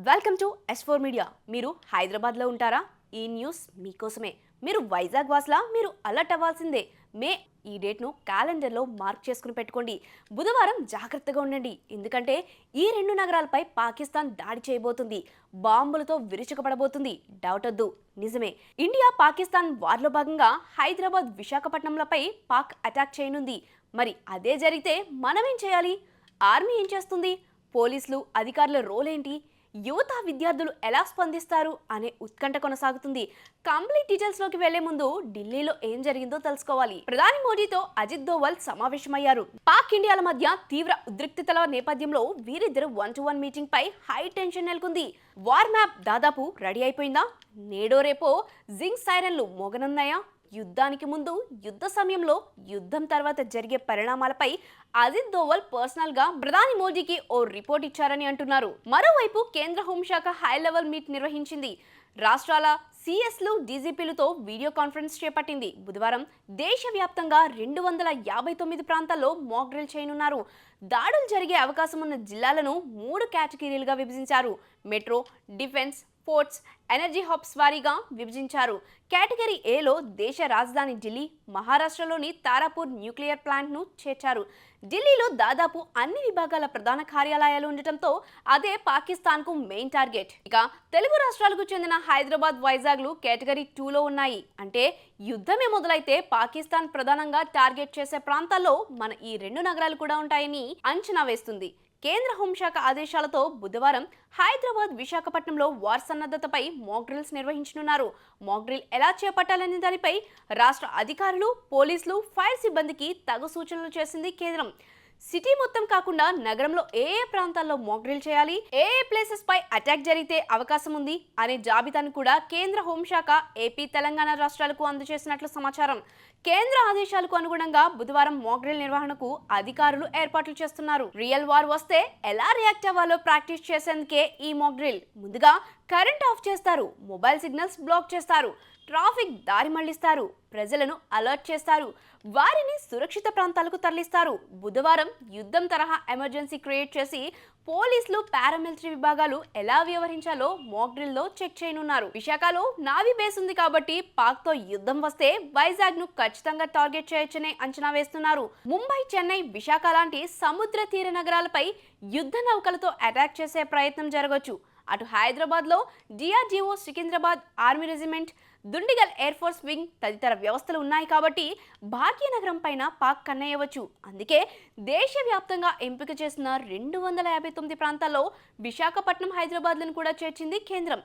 Welcome to S4 media. మీరు హైదరాబాద్లో ఉంటారా? ఈ న్యూస్ మీకోసమే. మీరు వైజాగ్ వాసులా? మీరు అలర్ట్ అవ్వాల్సిందే. మే ఈ డేట్ను క్యాలెండర్లో మార్క్ చేసుకుని పెట్టుకోండి. బుధవారం జాగ్రత్తగా ఉండండి, ఎందుకంటే ఈ రెండు నగరాలపై పాకిస్తాన్ దాడి చేయబోతుంది. బాంబులతో విరుచుకుపడబోతుంది. డౌట్ వద్దు, నిజమే. ఇండియా పాకిస్తాన్ వార్లో భాగంగా హైదరాబాద్ విశాఖపట్నంలపై పాక్ అటాక్ చేయనుంది. మరి అదే జరిగితే మనమేం చేయాలి? ఆర్మీ ఏం చేస్తుంది? పోలీసులు అధికారుల రోల్ ఏంటి? యువత విద్యార్థులు ఎలా స్పందిస్తారు అనే ఉత్కంఠ కొనసాగుతుంది. కంప్లీట్ డీటెయిల్స్ లోకి వెళ్లే ముందు ఢిల్లీలో ఏం జరిగిందో తెలుసుకోవాలి. ప్రధాని మోడీతో అజిత్ దోవల్ సమావేశమయ్యారు. పాక్ ఇండియాల మధ్య తీవ్ర ఉద్రిక్తతల నేపథ్యంలో వీరిద్దరు 1-to-1 మీటింగ్ పై హై టెన్షన్ నెలకొంది. వార్ మ్యాప్ దాదాపు రెడీ అయిపోయిందా? నేడో రేపో జింగ్ సైరన్లు మోగనున్నాయా? యుద్ధానికి ముందు, యుద్ధ సమయంలో, యుద్ధం తర్వాత జరిగే పరిణామాలపై అజిత్ దోవల్ పర్సనల్ గా ప్రధాని మోడీకి ఓ రిపోర్ట్ ఇచ్చారని అంటున్నారు. మరోవైపు కేంద్ర హోంశాఖ హై లెవెల్ మీట్ నిర్వహించింది. రాష్ట్రాల సిఎస్లు, డీజీపీలతో వీడియో కాన్ఫరెన్స్ చేపట్టింది. బుధవారం దేశవ్యాప్తంగా 259 ప్రాంతాల్లో మాక్ డ్రిల్ చేయనున్నారు. దాడులు జరిగే అవకాశం ఉన్న జిల్లాలను 3 కేటగిరీలుగా విభజించారు. Metro, defence, ports, energy hubs వారీగా విభజించారు. కేటగిరీ ఏలో దేశ రాజధాని ఢిల్లీ, మహారాష్ట్రలోని తారాపూర్ న్యూక్లియర్ ప్లాంట్ను చేర్చారు. ఢిల్లీలో దాదాపు అన్ని విభాగాల ప్రధాన కార్యాలయాలు ఉండటంతో అదే పాకిస్తాన్కు మెయిన్ టార్గెట్. ఇక తెలుగు రాష్ట్రాలకు చెందిన హైదరాబాద్, వైజాగ్లు కేటగిరీ 2లో ఉన్నాయి. అంటే యుద్ధమే మొదలైతే పాకిస్తాన్ ప్రధానంగా టార్గెట్ చేసే ప్రాంతాల్లో మన ఈ రెండు నగరాలు కూడా ఉంటాయని అంచనా వేస్తుంది. కేంద్ర హోంశాఖ ఆదేశాలతో బుధవారం హైదరాబాద్, విశాఖపట్నంలో వార్ సన్నద్ధతపై మాక్ డ్రిల్స్ నిర్వహించనున్నారు. మాక్ డ్రిల్ ఎలా చేపట్టాలనే దానిపై రాష్ట్ర అధికారులు, పోలీసులు, ఫైర్ సిబ్బందికి తగు సూచనలు చేసింది కేంద్రం. సిటీ మొత్తం కాకుండా నగరంలో ఏ ప్రాంతాల్లో మాక్ డ్రిల్ చేయాలి, ఏ ప్లేసెస్ పై అటాక్ జరిగితే అవకాశం ఉంది అనే జాబితాను కూడా కేంద్ర హోంశాఖ ఏపీ, తెలంగాణ రాష్ట్రాలకు అందజేసినట్లు సమాచారం. కేంద్ర ఆదేశాలకు అనుగుణంగా బుధవారం మాక్ డ్రిల్ నిర్వహణకు అధికారులు ఏర్పాట్లు చేస్తున్నారు. రియల్ వార్ వస్తే ఎలా రియాక్ట్ అవ్వాలో ప్రాక్టీస్ చేసేందుకే ఈ మాక్ డ్రిల్. ముందుగా కరెంట్ ఆఫ్ చేస్తారు, మొబైల్ సిగ్నల్స్ బ్లాక్ చేస్తారు, ట్రాఫిక్ దారి మళ్లిస్తారు, ప్రజలను అలర్ట్ చేస్తారు, వారిని సురక్షిత ప్రాంతాలకు తరలిస్తారు. బుధవారం యుద్ధం తరహా ఎమర్జెన్సీ క్రియేట్ చేసి పోలీసులు, పారామిలిటరీ విభాగాలు ఎలా వ్యవహరించాలో మాక్ డ్రిల్లో చెక్ చేయనున్నారు. విశాఖలో నావీ బేస్ ఉంది కాబట్టి పాక్ తో యుద్ధం వస్తే వైజాగ్ ను ఖచ్చితంగా టార్గెట్ చేయొచ్చనే అంచనా వేస్తున్నారు. ముంబై, చెన్నై, విశాఖ లాంటి సముద్ర తీర నగరాలపై యుద్ధ నౌకలతో అటాక్ చేసే ప్రయత్నం జరగవచ్చు. అటు హైదరాబాద్లో DRDO, Secunderabad army regiment, Dundigal air force wing తదితర వ్యవస్థలు ఉన్నాయి కాబట్టి భాగ్యనగరం పైన పాక్ కన్నేయవచ్చు. అందుకే దేశవ్యాప్తంగా ఎంపిక చేసిన 259 ప్రాంతాల్లో విశాఖపట్నం, హైదరాబాద్లను కూడా చేర్చింది కేంద్రం.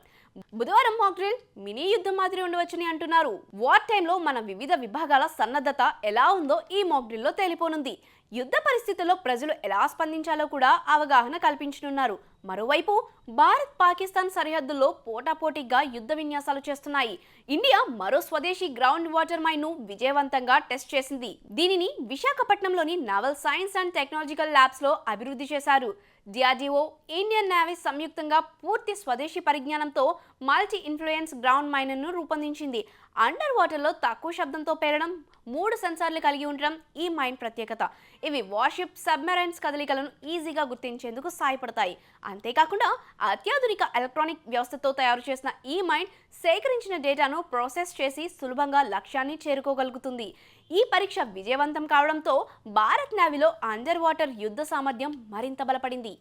బుధవారం మాక్ డ్రిల్ మినీ యుద్ధం మాదిరి ఉండవచ్చని అంటున్నారు. వార్ టైంలో మన వివిధ విభాగాల సన్నద్ధత ఎలా ఉందో ఈ మాక్ డ్రిల్లో తేలిపోనుంది. యుద్ధ పరిస్థితుల్లో ప్రజలు ఎలా స్పందించాలో కూడా అవగాహన కల్పించనున్నారు. మరోవైపు భారత్, పాకిస్తాన్ సరిహద్దుల్లో పోటాపోటీగా యుద్ధ విన్యాసాలు చేస్తున్నాయి. ఇండియా మరో స్వదేశీ గ్రౌండ్ వాటర్ మైన్ ను విజయవంతంగా టెస్ట్ చేసింది. దీనిని విశాఖపట్నంలోని naval science and technological labs లో అభివృద్ధి చేశారు. డిఆర్డీఓ, ఇండియన్ నేవీ సంయుక్తంగా పూర్తి స్వదేశీ పరిజ్ఞానంతో మల్టీ ఇన్ఫ్లుయెన్స్ గ్రౌండ్ మైనర్ ను రూపొందించింది. అండర్ వాటర్లో తక్కువ శబ్దంతో పేరడం, 3 సెన్సార్లు కలిగి ఉండడం ఈ మైన్ ప్రత్యేకత. ఇవి వార్షిప్, సబ్మెరైన్స్ కదలికలను ఈజీగా గుర్తించేందుకు సహాయపడతాయి. అంతేకాకుండా అత్యాధునిక ఎలక్ట్రానిక్ వ్యవస్థతో తయారు చేసిన ఈ మైన్ సేకరించిన డేటాను ప్రాసెస్ చేసి సులభంగా లక్ష్యాన్ని చేరుకోగలుగుతుంది. ఈ పరీక్ష విజయవంతం కావడంతో భారత్ నేవీలో అండర్ వాటర్ యుద్ధ సామర్థ్యం మరింత బలపడింది.